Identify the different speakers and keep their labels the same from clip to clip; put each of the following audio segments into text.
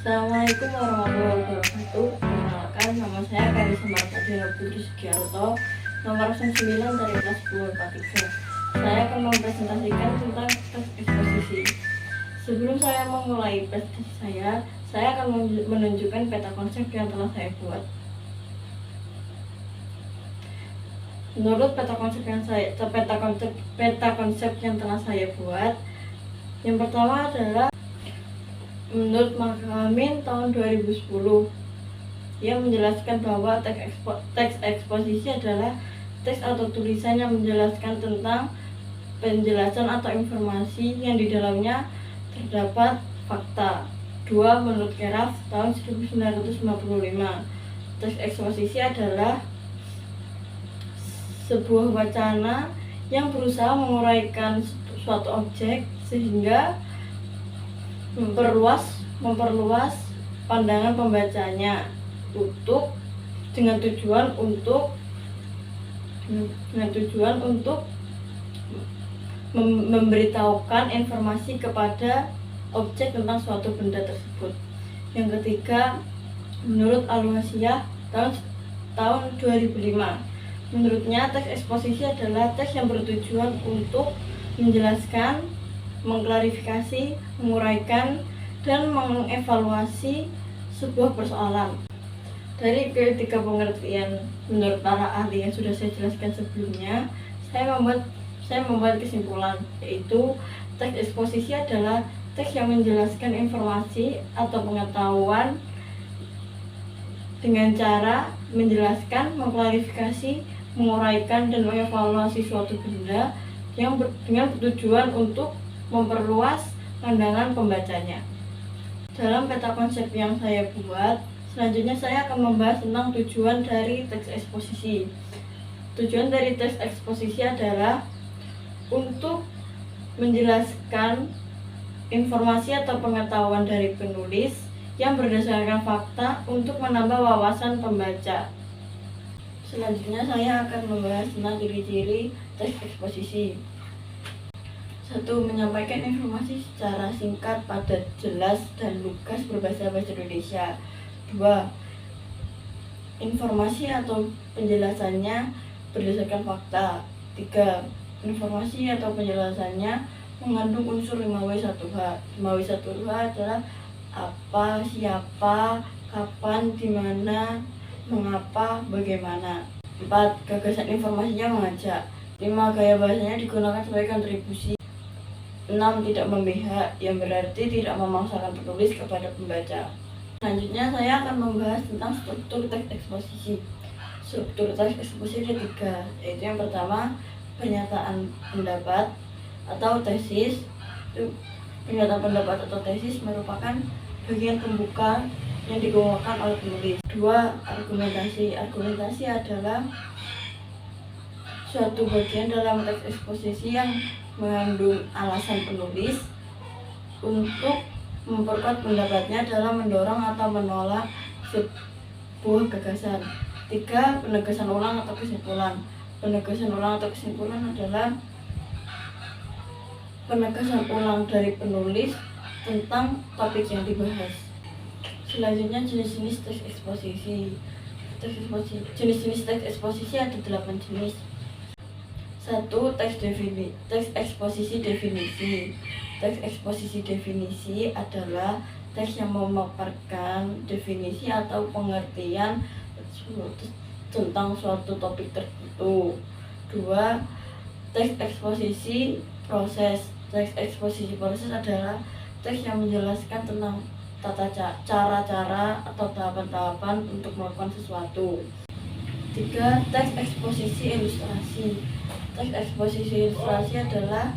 Speaker 1: Assalamualaikum warahmatullahi wabarakatuh. Perkenalkan, nama saya Karisa Martadina Budi Sugiarto, nomor 9 dari kelas 10 IPA 3. Saya akan mempresentasikan tentang teks eksposisi. Sebelum saya memulai presentasi saya akan menunjukkan peta konsep yang telah saya buat. Menurut peta konsep yang telah saya buat, yang pertama adalah menurut Makamin tahun 2010 yang menjelaskan bahwa teks eksposisi adalah teks atau tulisan yang menjelaskan tentang penjelasan atau informasi yang di dalamnya terdapat fakta. 2. Menurut Keraf tahun 1955, teks eksposisi adalah sebuah wacana yang berusaha menguraikan suatu objek sehingga memperluas pandangan pembacanya dengan tujuan untuk memberitahukan informasi kepada objek tentang suatu benda tersebut. Yang ketiga, menurut Al-Wasiyah tahun 2005, menurutnya teks eksposisi adalah teks yang bertujuan untuk menjelaskan, mengklarifikasi, menguraikan, dan mengevaluasi sebuah persoalan. Dari ketiga pengertian menurut para ahli yang sudah saya jelaskan sebelumnya, saya membuat kesimpulan, yaitu teks eksposisi adalah teks yang menjelaskan informasi atau pengetahuan dengan cara menjelaskan, mengklarifikasi, menguraikan, dan mengevaluasi suatu benda dengan tujuan untuk memperluas pandangan pembacanya. Dalam peta konsep yang saya buat, selanjutnya saya akan membahas tentang tujuan dari teks eksposisi. Tujuan dari teks eksposisi adalah untuk menjelaskan informasi atau pengetahuan dari penulis yang berdasarkan fakta untuk menambah wawasan pembaca. Selanjutnya saya akan membahas tentang ciri-ciri teks eksposisi. 1. Menyampaikan informasi secara singkat, padat, jelas, dan lugas berbahasa Indonesia. 2. Informasi atau penjelasannya berdasarkan fakta. 3. Informasi atau penjelasannya mengandung unsur 5W1H. 5W1H adalah apa, siapa, kapan, di mana, mengapa, bagaimana. 4. Gagasan informasinya mengajak. 5. Gaya bahasanya digunakan sebagai kontribusi. 6. Tidak memihak, yang berarti tidak memaksakan penulis kepada pembaca. Selanjutnya saya akan membahas tentang struktur teks eksposisi. Struktur teks eksposisi ada 3, yaitu yang pertama, pernyataan pendapat atau tesis. Pernyataan pendapat atau tesis merupakan bagian pembuka yang dikemukakan oleh penulis. 2. Argumentasi. Argumentasi adalah suatu bagian dalam teks eksposisi yang mengandung alasan penulis untuk memperkuat pendapatnya dalam mendorong atau menolak sebuah gagasan. 3. Penegasan ulang atau kesimpulan. Penegasan ulang atau kesimpulan adalah penegasan ulang dari penulis tentang topik yang dibahas. Selanjutnya jenis-jenis teks eksposisi. Jenis-jenis teks eksposisi ada 8 jenis. 1. Teks eksposisi definisi. Teks eksposisi definisi adalah teks yang memaparkan definisi atau pengertian tentang suatu topik tertentu. 2. Teks eksposisi proses. Teks eksposisi proses adalah teks yang menjelaskan tentang cara-cara atau tahapan-tahapan untuk melakukan sesuatu. 3. Teks eksposisi ilustrasi. Teks eksposisi ilustrasi adalah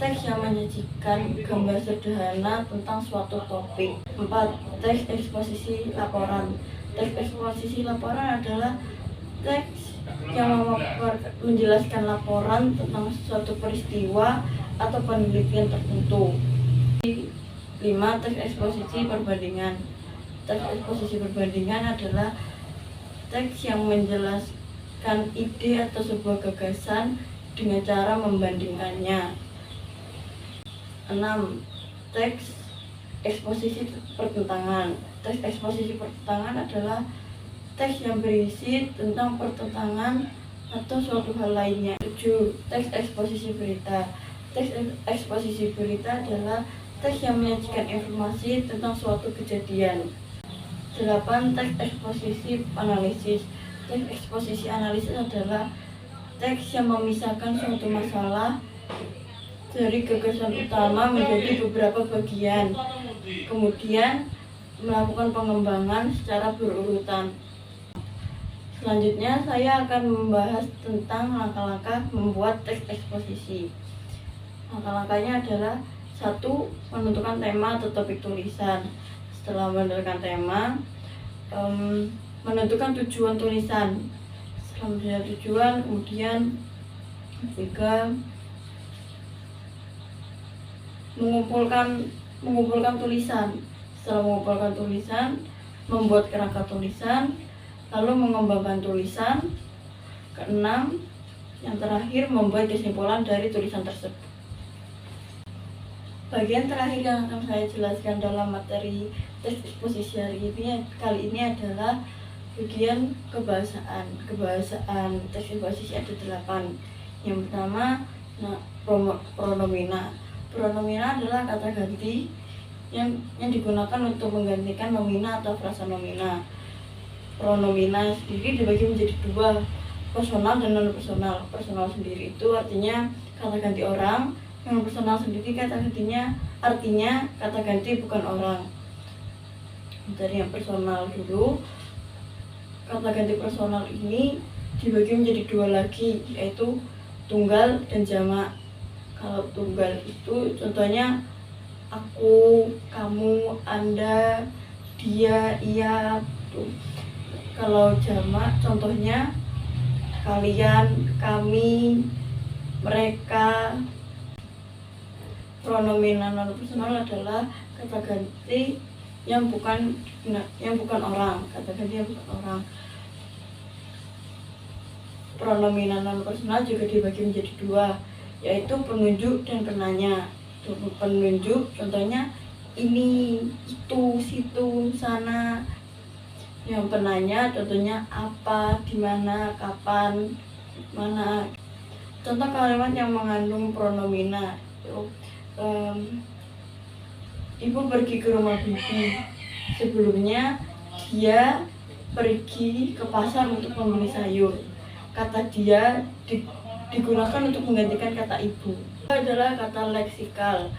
Speaker 1: teks yang menyajikan gambar sederhana tentang suatu topik. 4. Teks eksposisi laporan. Teks eksposisi laporan adalah teks yang menjelaskan laporan tentang suatu peristiwa atau penelitian tertentu. 5. Teks eksposisi perbandingan. Teks eksposisi perbandingan adalah teks yang menjelaskan ide atau sebuah gagasan dengan cara membandingkannya. 6. Teks eksposisi pertentangan. Teks eksposisi pertentangan adalah teks yang berisi tentang pertentangan atau suatu hal lainnya. 7. Teks eksposisi berita. Teks eksposisi berita adalah teks yang menyajikan informasi tentang suatu kejadian. 8. Teks eksposisi analisis. Teks eksposisi analisis adalah teks yang memisahkan suatu masalah dari gagasan utama menjadi beberapa bagian, kemudian melakukan pengembangan secara berurutan. Selanjutnya saya akan membahas tentang langkah-langkah membuat teks eksposisi. Langkah-langkahnya adalah 1. Menentukan tema atau topik tulisan. Setelah menentukan tema, menentukan tujuan tulisan. Setelah menentukan tujuan, kemudian juga mengumpulkan tulisan. Setelah mengumpulkan tulisan, membuat kerangka tulisan, lalu mengembangkan tulisan. 6. Yang terakhir, membuat kesimpulan dari tulisan tersebut. Bagian terakhir yang akan saya jelaskan dalam materi teks eksposisi kali ini adalah bagian kebahasaan. Kebahasaan teks eksposisi ada 8. Yang pertama, pronomina. Pronomina adalah kata ganti yang digunakan untuk menggantikan nomina atau frasa nomina. Pronomina sendiri dibagi menjadi 2, personal dan non personal. Personal sendiri itu artinya kata ganti orang, yang personal sendiri kata gantinya artinya kata ganti bukan orang. Dari yang personal dulu, kata ganti personal ini dibagi menjadi 2 lagi, yaitu tunggal dan jamak. Kalau tunggal itu contohnya aku, kamu, anda, dia, ia tuh. Kalau jamak contohnya kalian, kami, mereka. Pronomina non personal adalah kata ganti yang bukan orang, kata ganti yang bukan orang. Pronomina non personal juga dibagi menjadi 2, yaitu penunjuk dan penanya. Penunjuk contohnya ini, itu, situ, sana. Yang penanya contohnya apa, di mana, kapan, mana. Contoh kalimat yang mengandung pronomina. Ibu pergi ke rumah bibi. Sebelumnya dia pergi ke pasar untuk membeli sayur. Kata dia digunakan untuk menggantikan kata ibu. Adalah kata leksikal.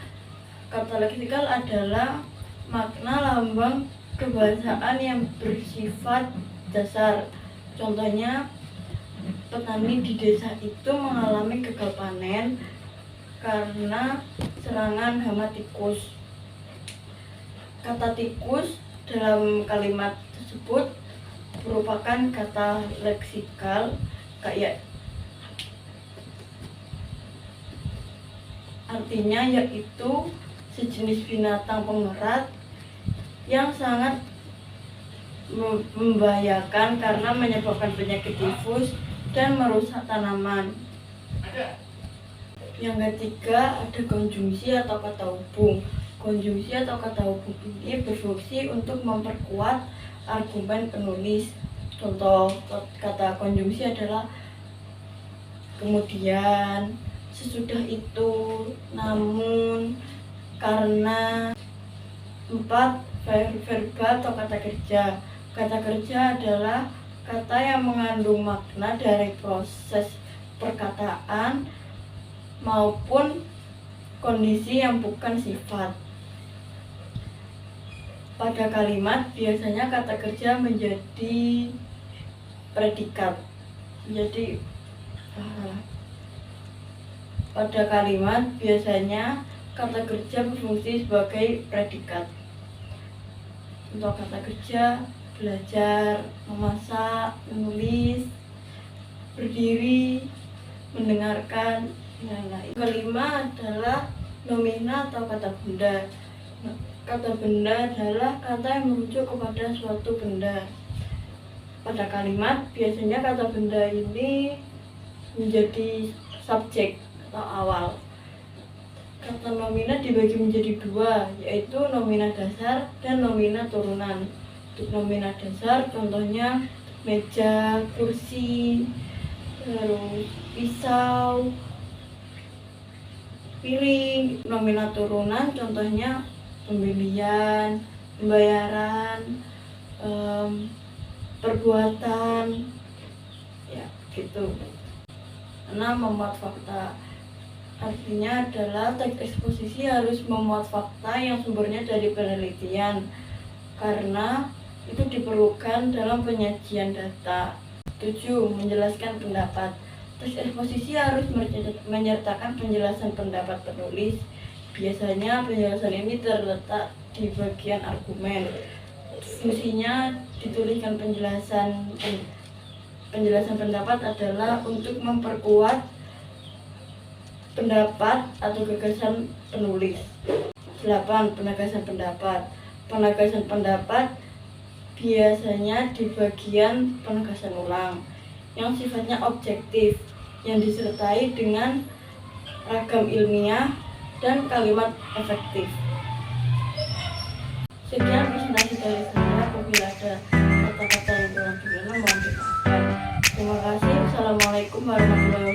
Speaker 1: Kata leksikal adalah makna lambang kebahasaan yang bersifat dasar. Contohnya, petani di desa itu mengalami gagal panen karena serangan hama tikus. Kata tikus dalam kalimat tersebut merupakan kata leksikal, kayak artinya yaitu sejenis binatang pengerat yang sangat membahayakan karena menyebabkan penyakit tifus dan merusak tanaman. Yang ketiga ada konjungsi atau kata hubung. Konjungsi atau kata hubung ini berfungsi untuk memperkuat argumen penulis. Contoh kata konjungsi adalah kemudian, sesudah itu, namun, karena. 4. Verba atau kata kerja. Kata kerja adalah kata yang mengandung makna dari proses perkataan maupun kondisi yang bukan sifat. Pada kalimat biasanya kata kerja menjadi predikat. Jadi pada kalimat biasanya kata kerja berfungsi sebagai predikat. Untuk kata kerja: belajar, memasak, menulis, berdiri, mendengarkan, lain-lain. Kelima adalah nomina atau kata benda. Kata benda adalah kata yang merujuk kepada suatu benda. Pada kalimat biasanya kata benda ini menjadi subjek atau awal. Kata nomina dibagi menjadi dua, yaitu nomina dasar dan nomina turunan. Untuk nomina dasar contohnya meja, kursi, terus pisau, piring. Nomina turunan contohnya pembelian, pembayaran, perbuatan, ya gitu. 6. Memuat fakta. Artinya adalah teks eksposisi harus memuat fakta yang sumbernya dari penelitian, karena itu diperlukan dalam penyajian data. 7. Menjelaskan pendapat. Teks eksposisi harus menyertakan penjelasan pendapat penulis. Biasanya penjelasan ini terletak di bagian argumen. Fungsinya dituliskan penjelasan pendapat adalah untuk memperkuat pendapat atau gagasan penulis. 8. Penegasan pendapat. Penegasan pendapat biasanya di bagian penegasan ulang yang sifatnya objektif, yang disertai dengan ragam ilmiah dan kalimat efektif. Sekian presentasi dari saya. Apabila ada kata-kata yang kurang berkenan mohon dimaafkan. Terima kasih. Assalamualaikum warahmatullahi wabarakatuh.